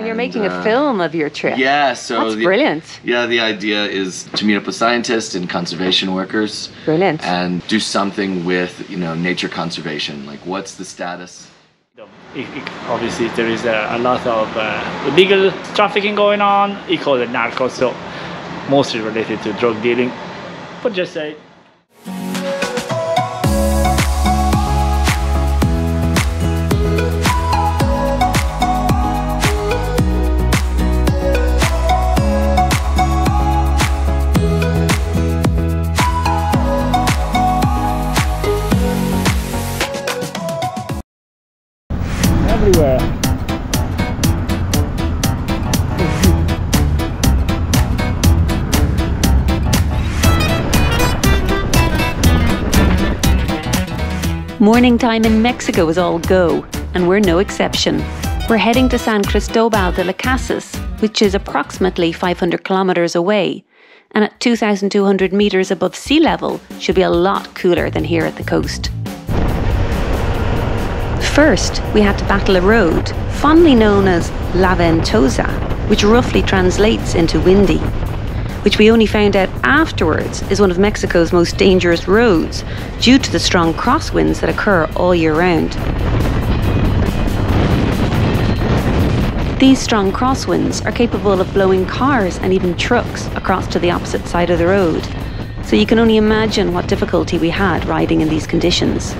And you're making a film of your trip. Yeah, so that's brilliant. Yeah, the idea is to meet up with scientists and conservation workers. Brilliant. And do something with, nature conservation. Like, what's the status? Obviously, there is a lot of illegal trafficking going on. He called it NARCOS, so mostly related to drug dealing. But just say. Everywhere. Morning time in Mexico is all go, and we're no exception. We're heading to San Cristobal de las Casas, which is approximately 500 kilometers away, and at 2,200 meters above sea level should be a lot cooler than here at the coast. First, we had to battle a road, fondly known as La Ventosa, which roughly translates into windy, which we only found out afterwards is one of Mexico's most dangerous roads due to the strong crosswinds that occur all year round. These strong crosswinds are capable of blowing cars and even trucks across to the opposite side of the road, so you can only imagine what difficulty we had riding in these conditions.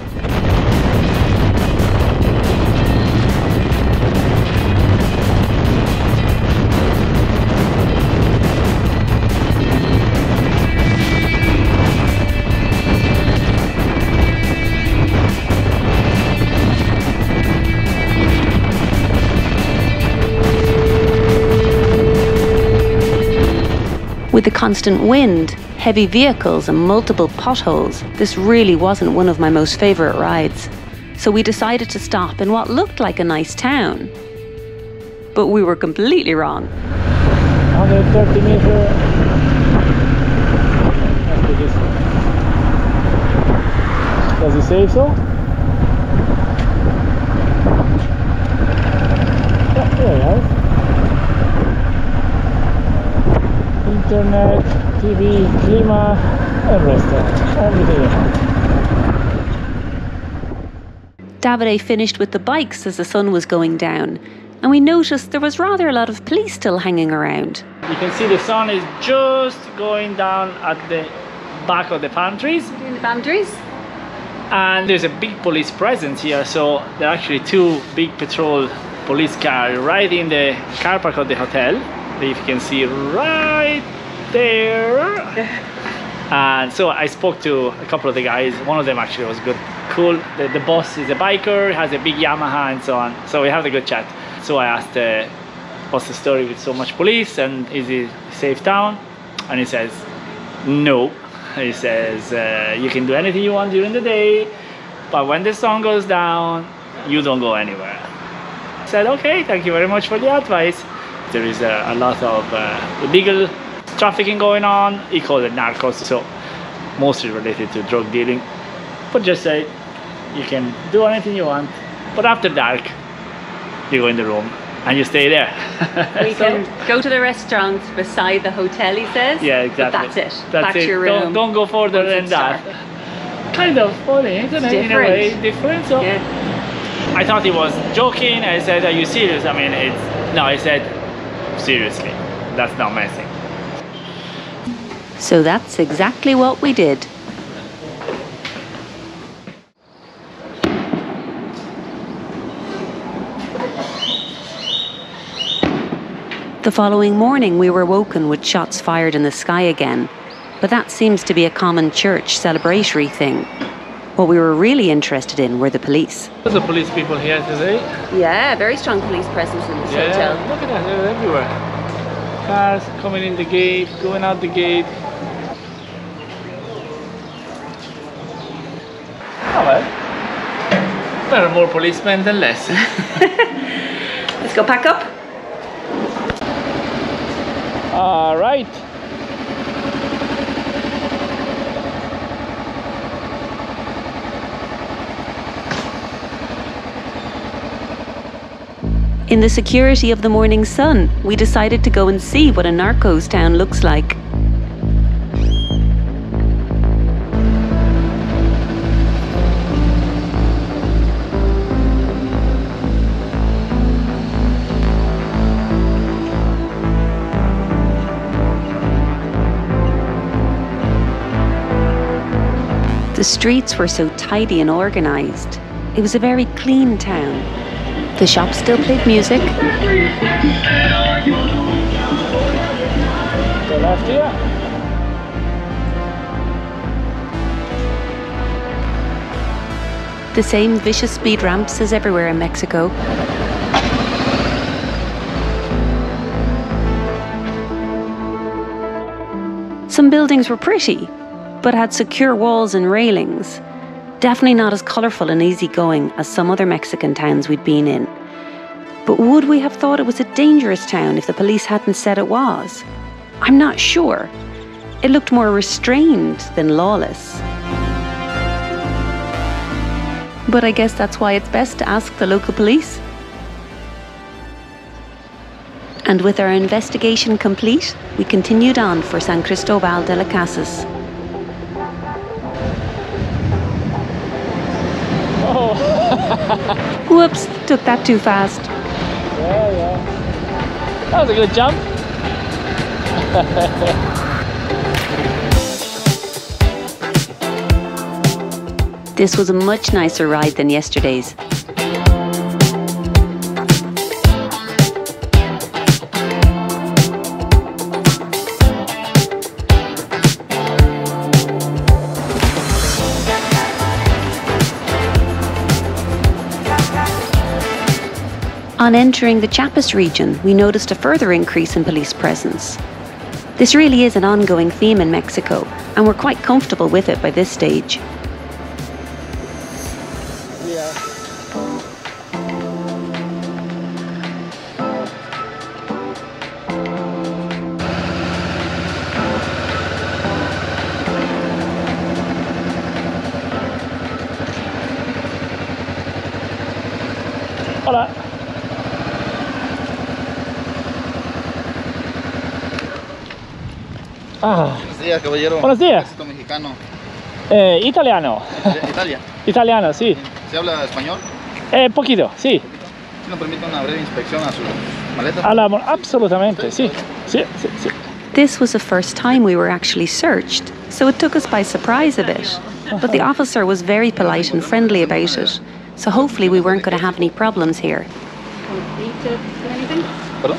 With the constant wind, heavy vehicles and multiple potholes, this really wasn't one of my most favourite rides. So we decided to stop in what looked like a nice town. But we were completely wrong. 130 meters. Does it say so? Yeah, there you have. Internet, TV, klima, and restaurant, everything you have. Davide finished with the bikes as the sun was going down, and we noticed there was rather a lot of police still hanging around. You can see the sun is just going down at the back of the palm trees. In the palm trees? And there's a big police presence here, so there are actually two big patrol police cars right in the car park of the hotel. If you can see right there. And so I spoke to a couple of the guys. One of them actually was good, cool. The boss is a biker, has a big Yamaha and so on. So we had a good chat. So I asked, what's the story with so much police and is it a safe town? And he says, no. He says, you can do anything you want during the day, but when the sun goes down, you don't go anywhere. I said, okay, thank you very much for the advice. There is a lot of illegal trafficking going on. He called it NARCOS, so mostly related to drug dealing. But just say, you can do anything you want, but after dark, you go in the room and you stay there. We can go to the restaurant beside the hotel, he says. Yeah, exactly. But that's it. That's Back it. to your room. Don't go further than that. Kind of funny, isn't it? In a way, different. So yeah. I thought he was joking. I said, are you serious? I mean, no, I said, seriously, that's not messing. So that's exactly what we did. The following morning we were woken with shots fired in the sky again, but that seems to be a common church celebratory thing. What we were really interested in were the police. There's the police people here today. Yeah, very strong police presence in this hotel. Look at that, they're everywhere. Cars coming in the gate, going out the gate. Oh well, there are more policemen than less. Let's go pack up. All right. In the security of the morning sun, we decided to go and see what a Narcos town looks like. The streets were so tidy and organised. It was a very clean town. The shops still played music. The same vicious speed ramps as everywhere in Mexico. Some buildings were pretty, but had secure walls and railings. Definitely not as colourful and easygoing as some other Mexican towns we'd been in. But would we have thought it was a dangerous town if the police hadn't said it was? I'm not sure. It looked more restrained than lawless. But I guess that's why it's best to ask the local police. And with our investigation complete, we continued on for San Cristobal de las Casas. Whoops, took that too fast. Yeah. That was a good jump. This was a much nicer ride than yesterday's. On entering the Chiapas region, we noticed a further increase in police presence. This really is an ongoing theme in Mexico, and we're quite comfortable with it by this stage. Hola. Buenos días, caballero. Buenos días. Ejército mexicano. Italiano. Italia. Italiano, sí. ¿Se habla español? Poquito, sí. ¿Sí nos permite una breve inspección a sus maletas? Hablamos absolutamente, sí. Sí. This was the first time we were actually searched, so it took us by surprise a bit. But the officer was very polite and friendly about it, so hopefully we weren't going to have any problems here. ¿Perdón?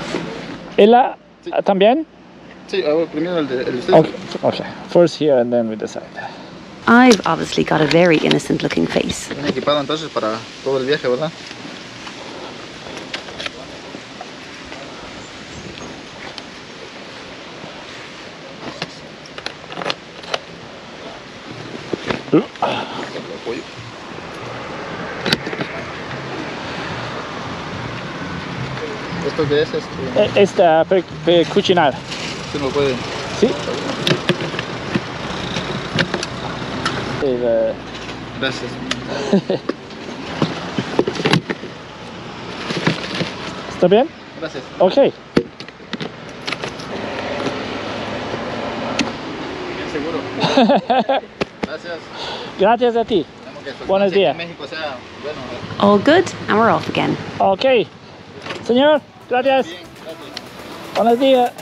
¿Ella también? Sí, primero el de usted. Okay. First here and then we decide. I've obviously got a very innocent looking face. Bien equipado entonces para todo el viaje, ¿verdad? ¿Esto qué es? Esta cocinar. ¿Sí me lo puede? Sí. Gracias. ¿Está bien? Gracias. Ok. Bien seguro. Gracias. Gracias a ti. Buenos días. All good, and we're off again. Ok. Señor, gracias. Buenos días.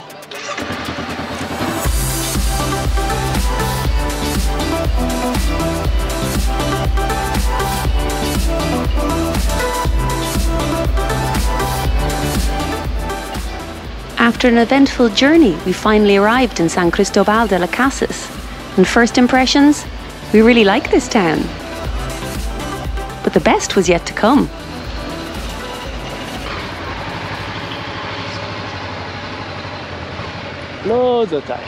After an eventful journey, we finally arrived in San Cristobal de las Casas. And first impressions, we really like this town. But the best was yet to come. Loads of time.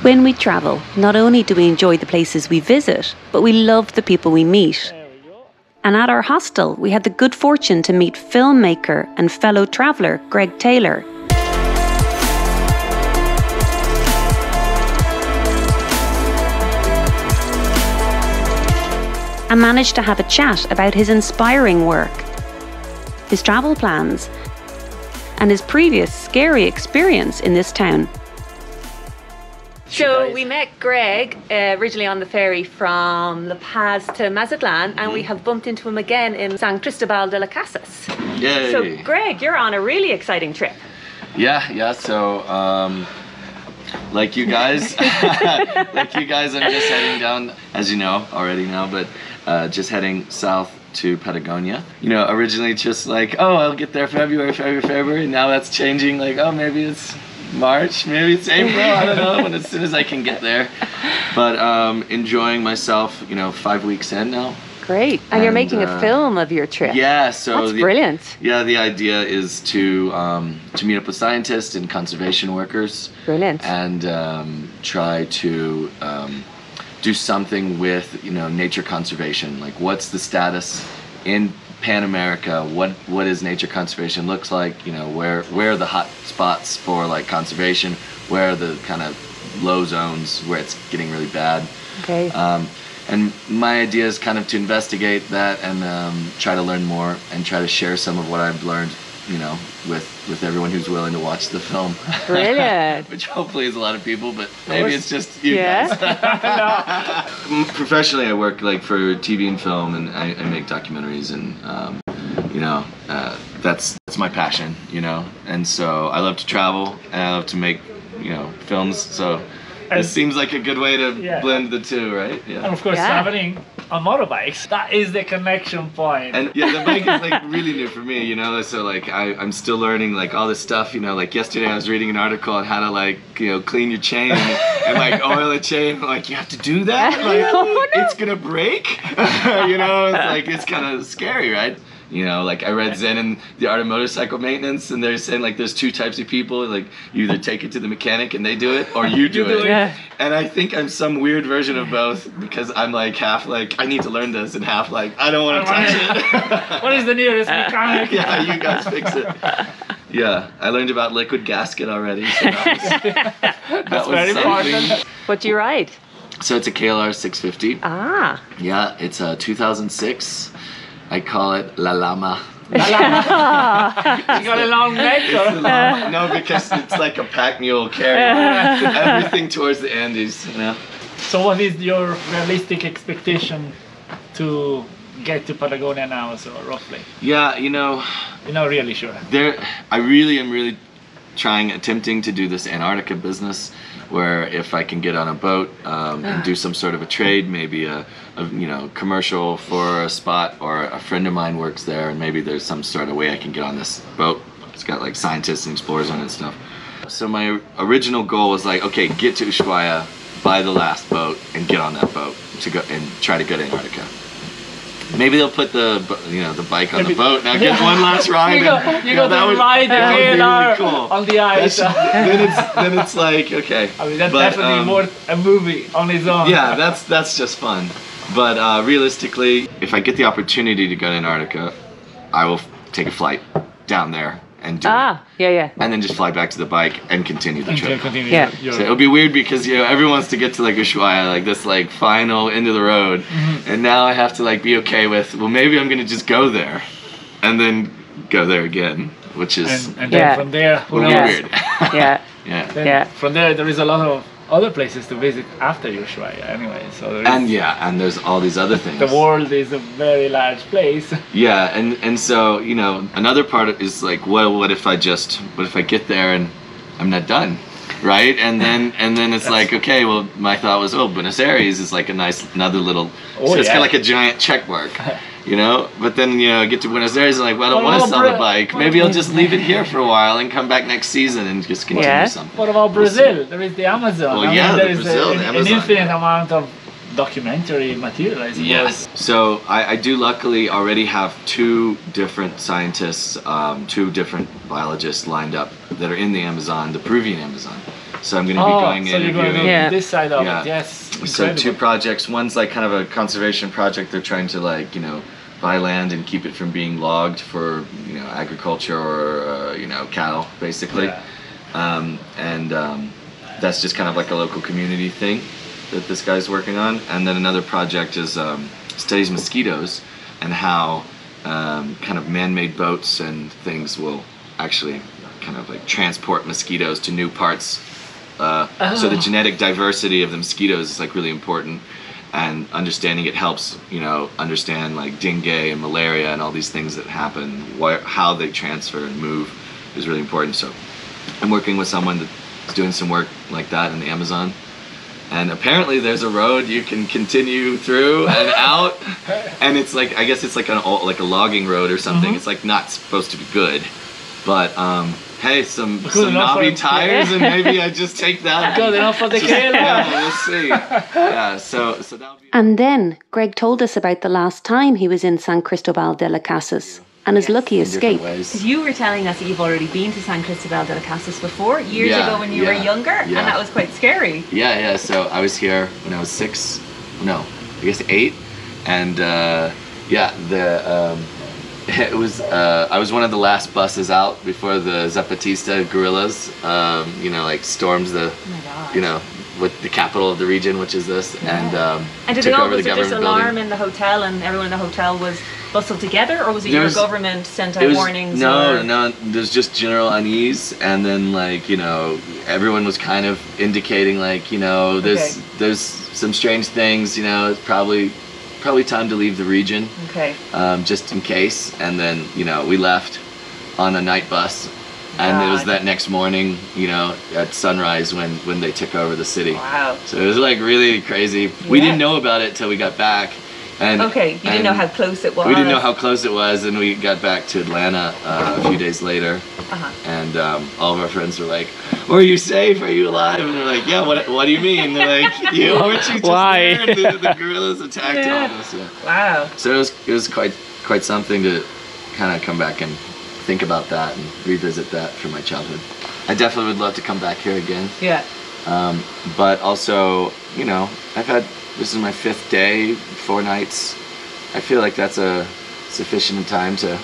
When we travel, not only do we enjoy the places we visit, but we love the people we meet. There we go. And at our hostel, we had the good fortune to meet filmmaker and fellow traveller Greg Taylor. And managed to have a chat about his inspiring work. his travel plans, and his previous scary experience in this town. So we met Greg originally on the ferry from La Paz to Mazatlan, and we have bumped into him again in San Cristobal de las Casas. Yay. So Greg, you're on a really exciting trip. Yeah. So, like you guys, I'm just heading down, as you know already now, but just heading south to Patagonia. You know, originally just like, oh, I'll get there February. Now that's changing. Like, oh, maybe it's March, maybe it's April, I don't know, and as soon as I can get there. But enjoying myself, you know, 5 weeks in now. Great. And you're making a film of your trip. Yeah, so that's brilliant. Yeah, the idea is to meet up with scientists and conservation workers. Brilliant. And try to do something with, you know, nature conservation. Like, what's the status in Pan America? What is nature conservation looks like? You know, where are the hot spots for like conservation? Where are the kind of low zones where it's getting really bad? Okay. And my idea is kind of to investigate that and try to learn more and try to share some of what I've learned, you know, with everyone who's willing to watch the film. Brilliant. Which hopefully is a lot of people, but maybe it's just you guys. Professionally, I work like for TV and film, and I make documentaries, and you know, that's my passion, you know. And so I love to travel, and I love to make, you know, films. So it seems like a good way to blend the two, right? Yeah. And of course, traveling on motorbikes, that is the connection point. And yeah, the bike is like really new for me, you know, so like I'm still learning like all this stuff, you know, like yesterday I was reading an article on how to like, you know, clean your chain and like oil a chain. I'm like, you have to do that? Like, it's gonna break? You know, it's like, it's kind of scary, right? You know, like I read Zen and the Art of Motorcycle Maintenance, and they're saying like there's two types of people, like you either take it to the mechanic and they do it, or you do it. Yeah. And I think I'm some weird version of both, because I'm like half like I need to learn this, and half like I don't want to touch it. What is the nearest mechanic? Yeah, you guys fix it. Yeah, I learned about liquid gasket already. So that was very important. What do you ride? So it's a KLR 650. Ah. Yeah, it's a 2006. I call it La Lama. You got a long neck? Or? No, because it's like a pack mule carrying everything towards the Andes, you know. So what is your realistic expectation to get to Patagonia now, so roughly? Yeah, you know, you're not really sure. I really am attempting to do this Antarctica business, where if I can get on a boat and do some sort of a trade, maybe a you know, commercial for a spot, or a friend of mine works there, and maybe there's some sort of way I can get on this boat. It's got like scientists and explorers on it and stuff. So my original goal was like, okay, get to Ushuaia, buy the last boat, and get on that boat to go and try to go to Antarctica. Maybe they'll put the bike on the boat. Now get one last ride. You go to ride the KLR cool. On the ice. Then it's like, okay. I mean, that's definitely worth a movie on its own. Yeah, that's just fun. But realistically, if I get the opportunity to go to Antarctica, I will take a flight down there and do it. Yeah. And then just fly back to the bike and continue the trip. So it'll be weird because, you know, everyone wants to get to like Ushuaia, like this like final end of the road. Mm-hmm. And now I have to like be okay with, well, maybe I'm gonna just go there and then go there again, which is and then from there, who knows? Weird. Yeah. From there is a lot of other places to visit after Ushuaia anyway. So and there's all these other things. The world is a very large place. Yeah, and so, you know, another part is like, well, what if I get there and I'm not done, right? And then it's like, okay, well, my thought was, Buenos Aires is like another little, so it's kind of like a giant check mark. You know, but then, you know, I get to Buenos Aires and like, well, I don't want to sell the bike. Maybe I'll just leave it here for a while and come back next season and just continue something. What about Brazil? There is the Amazon. Well, there is the Amazon. An infinite amount of documentary material, I suppose. Yes. So I do luckily already have two different scientists, two different biologists lined up that are in the Amazon, the Peruvian Amazon. So I'm going to be going in. So you're going to this side of it, yes. So two projects. One's like kind of a conservation project. They're trying to like, you know, buy land and keep it from being logged for, you know, agriculture or, you know, cattle, basically. Yeah. That's just kind of like a local community thing that this guy's working on. And then another project is studies mosquitoes and how kind of man-made boats and things will actually kind of like transport mosquitoes to new parts. So the genetic diversity of the mosquitoes is like really important, and understanding it helps, you know, understand like dengue and malaria and all these things that happen, how they transfer and move is really important. So I'm working with someone that's doing some work like that in the Amazon. And apparently there's a road you can continue through and out, and it's like, I guess it's like a logging road or something. It's like not supposed to be good, but hey, some knobby tires, and maybe I just take that. Good enough for the kid. Yeah, we'll see. Yeah, so that'll be. And then Greg told us about the last time he was in San Cristobal de las Casas and his lucky escape. You were telling us that you've already been to San Cristobal de las Casas before, years ago when you were younger, and that was quite scary. Yeah. So I was here when I was 8, and it was I was one of the last buses out before the Zapatista guerrillas, you know, like stormed the, you know, with the capital of the region, which is this, and did took they all, over the was there government this alarm building. in the hotel, and everyone in the hotel was bustled together, or was it your government sent out warnings? No, there's just general unease, and then like, you know, everyone was kind of indicating like, you know, there's some strange things, you know, it's probably time to leave the region, just in case. And then, you know, we left on a night bus, and it was that next morning, you know, at sunrise when they took over the city. Wow. So it was like really crazy. We didn't know about it till we got back. And you didn't know how close it was. We didn't know how close it was, and we got back to Atlanta a few days later, and all of our friends were like, "Are you safe? Are you alive?" And we're like, "Yeah, what do you mean?" They're like, "Weren't you just Why? there? The guerrillas attacked all of us." Yeah. Wow. So it was quite something to kind of come back and think about that and revisit that from my childhood. I definitely would love to come back here again. Yeah. But also, you know, this is my 5th day, 4 nights. I feel like that's a sufficient time to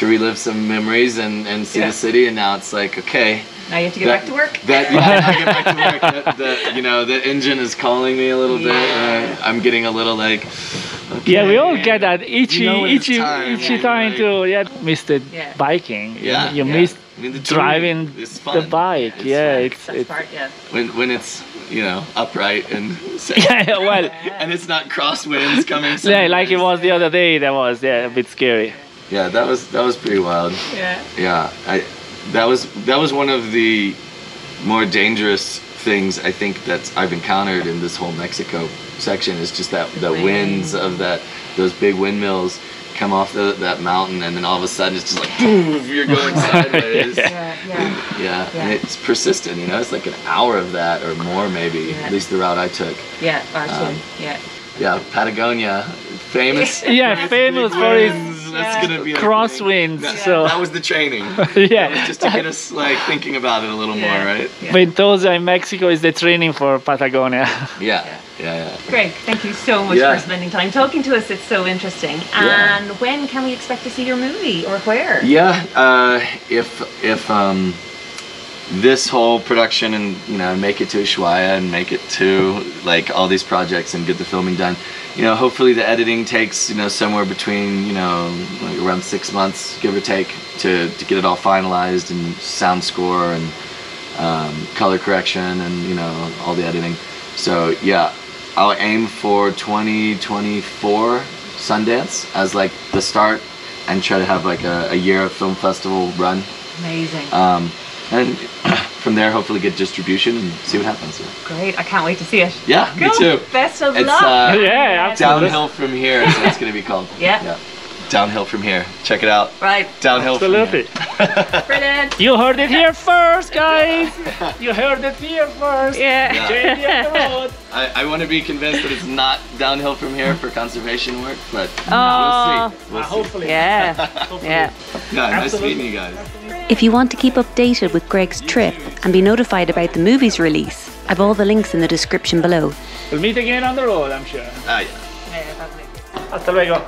relive some memories and see the city. And now it's like, okay. Now you have to get back to work. I get back to work. You know, the engine is calling me a little bit. I'm getting a little like. Okay, yeah, we all get that itchy time to miss the biking. Yeah, you miss the driving the bike. It's part, when it's, you know, upright and and it's not crosswinds coming. Yeah, like it was the other day. That was a bit scary. Yeah, that was pretty wild. Yeah. That was one of the more dangerous things I think that I've encountered in this whole Mexico section, is just that the winds of those big windmills come off that mountain, and then all of a sudden it's just like boom, you're going sideways. And it's persistent, you know. It's like an hour of that or more, maybe. At least the route I took. Yeah, Patagonia, famous. Famous for its That's gonna be crosswinds. So that was the training. That was just to get us like thinking about it a little more, right? Mendoza in Mexico is the training for Patagonia. Yeah. Greg, thank you so much for spending time talking to us. It's so interesting. And when can we expect to see your movie, or where? If this whole production, and you know, make it to Ushuaia and make it to like all these projects and get the filming done, you know, hopefully the editing takes, you know, somewhere between, you know, like around 6 months, give or take, to get it all finalized, and sound score and color correction and, you know, all the editing. So yeah, I'll aim for 2024 Sundance as like the start, and try to have like a year of film festival run. Amazing. And from there, hopefully get distribution and see what happens. Great, I can't wait to see it. Yeah, me too. Best of It's, luck. Downhill from Here, so that's going to be called. Yeah. Downhill from Here. Check it out. Right. Downhill from Here. Brilliant. You heard it here first, guys. You heard it here first. I want to be convinced that it's not downhill from here for conservation work, but we'll see. Hopefully. Yeah. Nice meeting you guys. If you want to keep updated with Greg's trip and be notified about the movie's release, I've all the links in the description below. We'll meet again on the road, I'm sure. Hasta luego.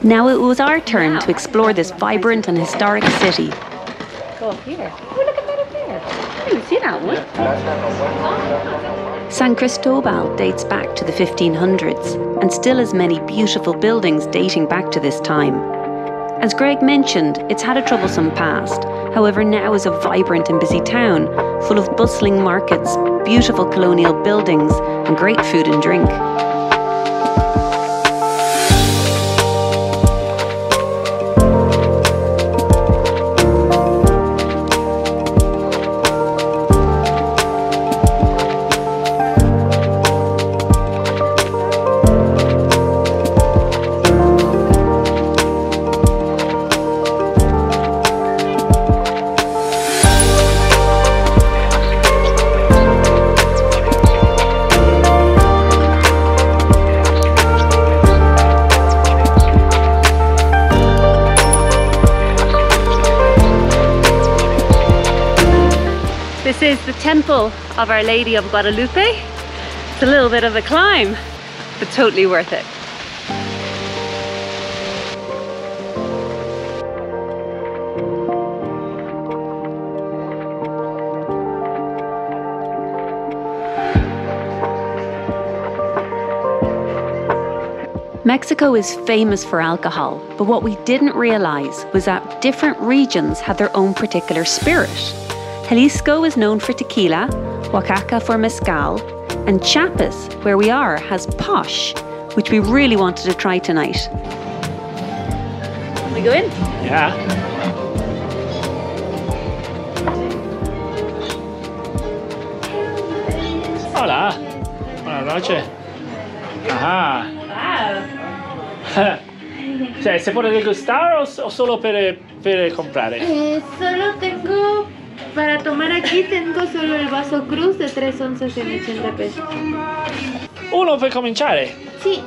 Now it was our turn to explore this vibrant and historic city. Go up here. Oh, look at that up there. I didn't see that one. San Cristobal dates back to the 1500s and still has many beautiful buildings dating back to this time. As Greg mentioned, it's had a troublesome past. However, now is a vibrant and busy town, full of bustling markets, beautiful colonial buildings, and great food and drink. This is the Temple of Our Lady of Guadalupe. It's a little bit of a climb, but totally worth it. Mexico is famous for alcohol, but what we didn't realize was that different regions have their own particular spirit. Jalisco is known for tequila, Oaxaca for mezcal, and Chiapas, where we are, has posh, which we really wanted to try tonight. Can we go in? Yeah. Hola. Buenas noches. Ajá. Wow. Cioè, se può degustare o solo per comprare? Solo tengo, para tomar aquí tengo solo el vaso cruz de 3 onzas en 80 pesos. Uno per cominciare? Sí.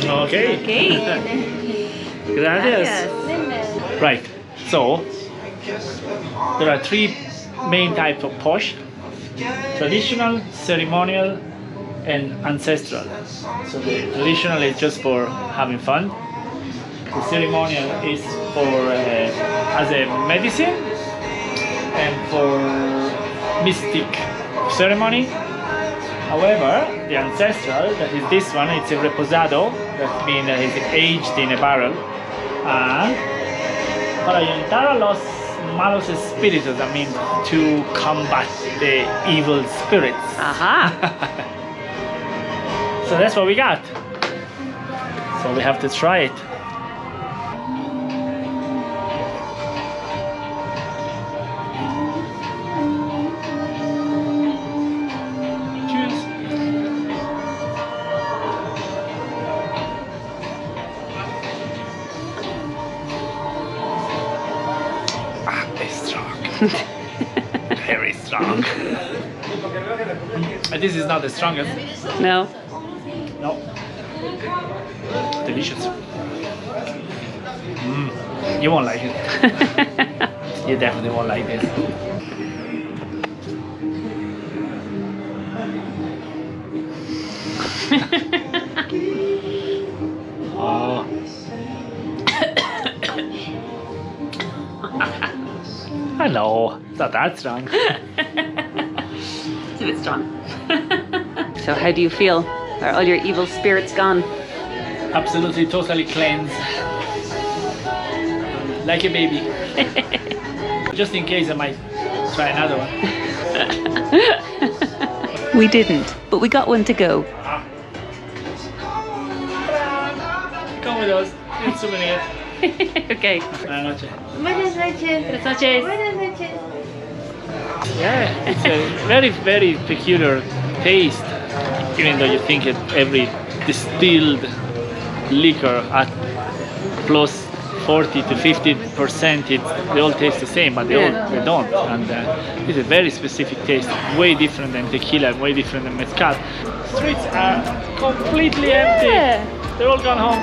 Okay. Gracias. Right. So there are 3 main types of posh: traditional, ceremonial, and ancestral. So the traditional is just for having fun. The ceremonial is for as a medicine and for mystic ceremony. However, the ancestral, that is this one, it's a reposado, that means it's aged in a barrel, and para ayudar a los malos espíritus, I mean to combat the evil spirits. Aha! So that's what we got. So we have to try it. Cheers. Ah, it's strong. Very strong. And this is not the strongest. No? No. Delicious. You won't like it. You definitely won't like this. Oh. I know, it's not that strong. It's a bit strong. So how do you feel? Are all your evil spirits gone? Absolutely, totally cleansed. Like a baby. Just in case I might try another one. We didn't, but we got one to go. Come with us, in souvenir. Okay. Buenas noches. Buenas noches. Buenas noches. Buenas noches. Yeah, it's a very, very peculiar taste. Even though you think every distilled liquor at plus 40 to 50%, they all taste the same, but they don't. And it's a very specific taste, way different than tequila, way different than mezcal. Streets are completely empty. They're all gone home.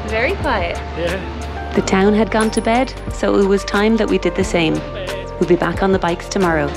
Very quiet. Yeah. The town had gone to bed, so it was time that we did the same. We'll be back on the bikes tomorrow.